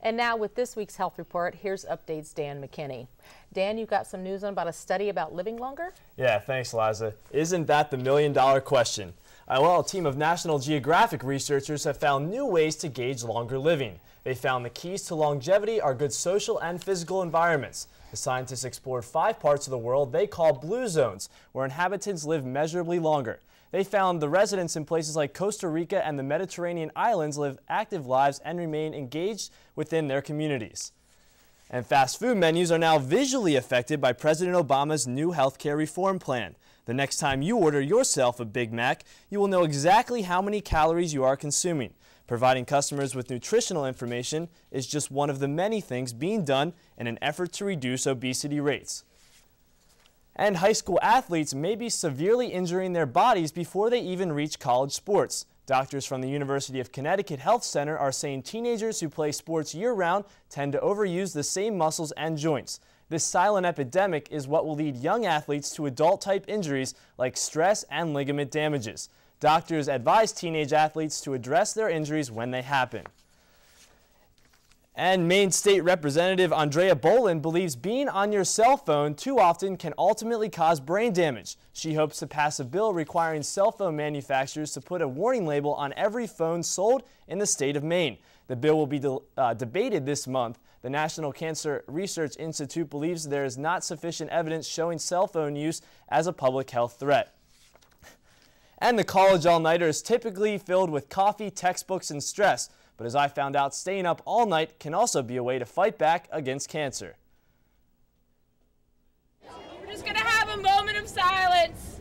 And now with this week's health report, here's Update's Dan McKinney. Dan, you've got some news on about a study about living longer? Yeah, thanks, Liza. Isn't that the million-dollar question? Well, a team of National Geographic researchers have found new ways to gauge longer living. They found the keys to longevity are good social and physical environments. The scientists explored 5 parts of the world they call blue zones, where inhabitants live measurably longer. They found the residents in places like Costa Rica and the Mediterranean islands live active lives and remain engaged within their communities. And fast food menus are now visually affected by President Obama's new healthcare reform plan. The next time you order yourself a Big Mac, you will know exactly how many calories you are consuming. Providing customers with nutritional information is just one of the many things being done in an effort to reduce obesity rates. And high school athletes may be severely injuring their bodies before they even reach college sports. Doctors from the University of Connecticut Health Center are saying teenagers who play sports year-round tend to overuse the same muscles and joints. This silent epidemic is what will lead young athletes to adult-type injuries like stress and ligament damages. Doctors advise teenage athletes to address their injuries when they happen. And Maine State Representative Andrea Bolin believes being on your cell phone too often can ultimately cause brain damage. She hopes to pass a bill requiring cell phone manufacturers to put a warning label on every phone sold in the state of Maine. The bill will be debated this month. The National Cancer Research Institute believes there is not sufficient evidence showing cell phone use as a public health threat. And the college all-nighter is typically filled with coffee, textbooks, and stress. But as I found out, staying up all night can also be a way to fight back against cancer. We're just going to have a moment of silence.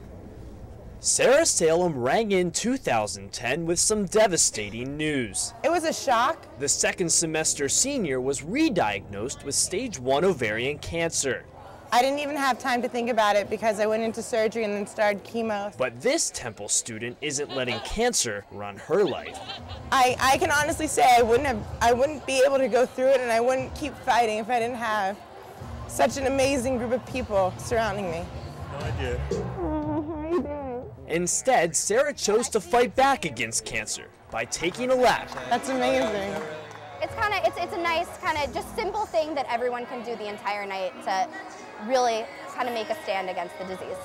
Sarah Salem rang in 2010 with some devastating news. It was a shock. The second semester senior was re-diagnosed with stage 1 ovarian cancer. I didn't even have time to think about it because I went into surgery and then started chemo. But this Temple student isn't letting cancer run her life. I can honestly say I wouldn't be able to go through it, and I wouldn't keep fighting if I didn't have such an amazing group of people surrounding me. No idea. How are you doing? Instead, Sarah chose to fight back against cancer by taking a lap. That's amazing. It's a nice kind of just simple thing that everyone can do the entire night to really kind of make a stand against the disease.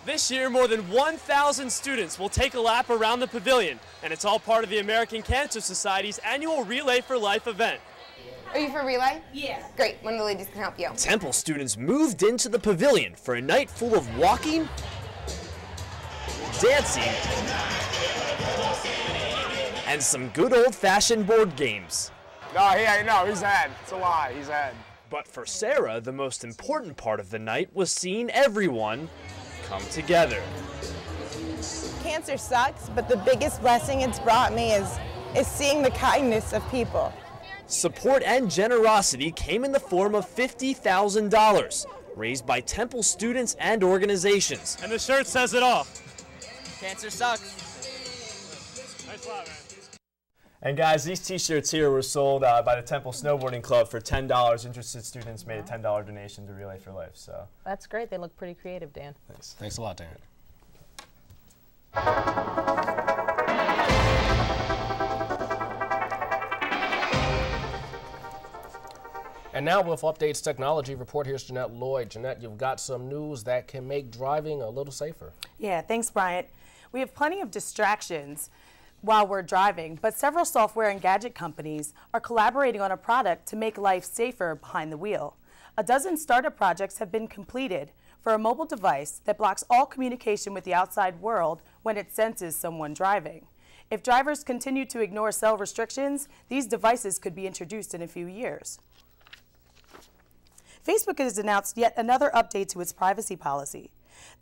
This year, more than 1,000 students will take a lap around the pavilion, and it's all part of the American Cancer Society's annual Relay for Life event. Are you for Relay? Yeah. Great, one of the ladies can help you. Temple students moved into the pavilion for a night full of walking, dancing, and some good old-fashioned board games. No, he's ahead. It's a lie, he's ahead. But for Sarah, the most important part of the night was seeing everyone come together. Cancer sucks, but the biggest blessing it's brought me is seeing the kindness of people. Support and generosity came in the form of $50,000, raised by Temple students and organizations. And the shirt says it all. Cancer sucks. Nice lot, man. And guys, these t-shirts here were sold by the Temple Snowboarding Club for $10. Interested students made a $10 donation to Relay for Life. So That's great. They look pretty creative, Dan. Thanks. Thanks a lot, Dan. And now with Update's technology report, here's Jeanette Lloyd. Jeanette, you've got some news that can make driving a little safer. Yeah, thanks, Bryant. We have plenty of distractions while we're driving, but several software and gadget companies are collaborating on a product to make life safer behind the wheel. A dozen startup projects have been completed for a mobile device that blocks all communication with the outside world when it senses someone driving. If drivers continue to ignore cell restrictions, these devices could be introduced in a few years. Facebook has announced yet another update to its privacy policy.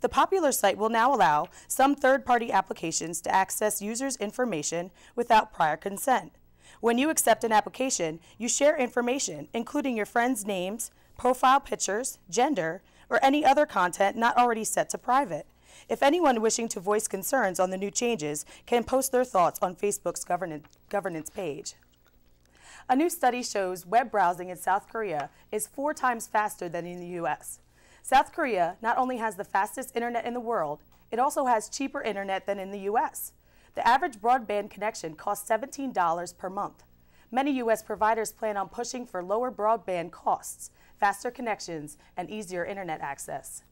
The popular site will now allow some third-party applications to access users' information without prior consent. When you accept an application, you share information, including your friends' names, profile pictures, gender, or any other content not already set to private. If anyone wishing to voice concerns on the new changes can post their thoughts on Facebook's governance page. A new study shows web browsing in South Korea is 4 times faster than in the U.S. South Korea not only has the fastest internet in the world, it also has cheaper internet than in the U.S. The average broadband connection costs $17 per month. Many U.S. providers plan on pushing for lower broadband costs, faster connections, and easier internet access.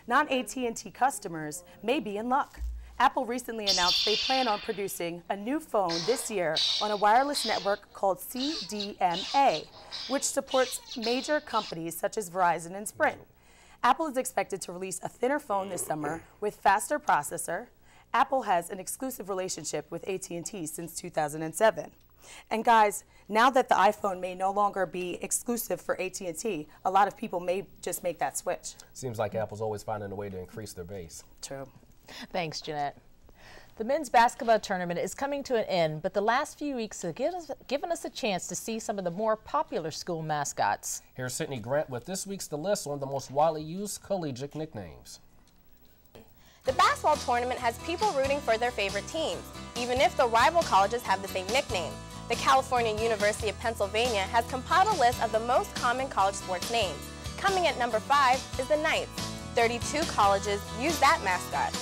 Non-AT&T customers may be in luck. Apple recently announced they plan on producing a new phone this year on a wireless network called CDMA, which supports major companies such as Verizon and Sprint. Apple is expected to release a thinner phone this summer with faster processor. Apple has an exclusive relationship with AT&T since 2007. And guys, now that the iPhone may no longer be exclusive for AT&T, a lot of people may just make that switch. Seems like Apple's always finding a way to increase their base. True. Thanks, Jeanette. The men's basketball tournament is coming to an end, but the last few weeks have given us a chance to see some of the more popular school mascots. Here's Sydney Grant with this week's The List on the most widely used collegiate nicknames. The basketball tournament has people rooting for their favorite teams, even if the rival colleges have the same nickname. The California University of Pennsylvania has compiled a list of the most common college sports names. Coming at number 5 is the Knights. 32 colleges use that mascot.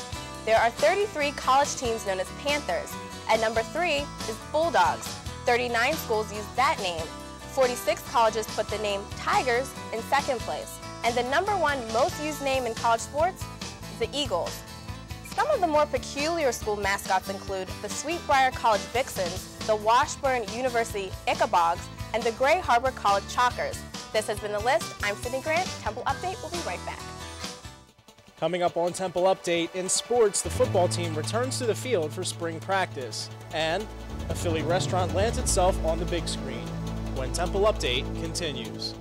There are 33 college teams known as Panthers. At number 3 is Bulldogs. 39 schools use that name. 46 colleges put the name Tigers in second place. And the number 1 most used name in college sports is the Eagles. Some of the more peculiar school mascots include the Sweetbriar College Vixens, the Washburn University Ichabogs, and the Gray Harbor College Chalkers. This has been The List. I'm Sydney Grant. Temple Update will be right back. Coming up on Temple Update, in sports, the football team returns to the field for spring practice, and a Philly restaurant lands itself on the big screen when Temple Update continues.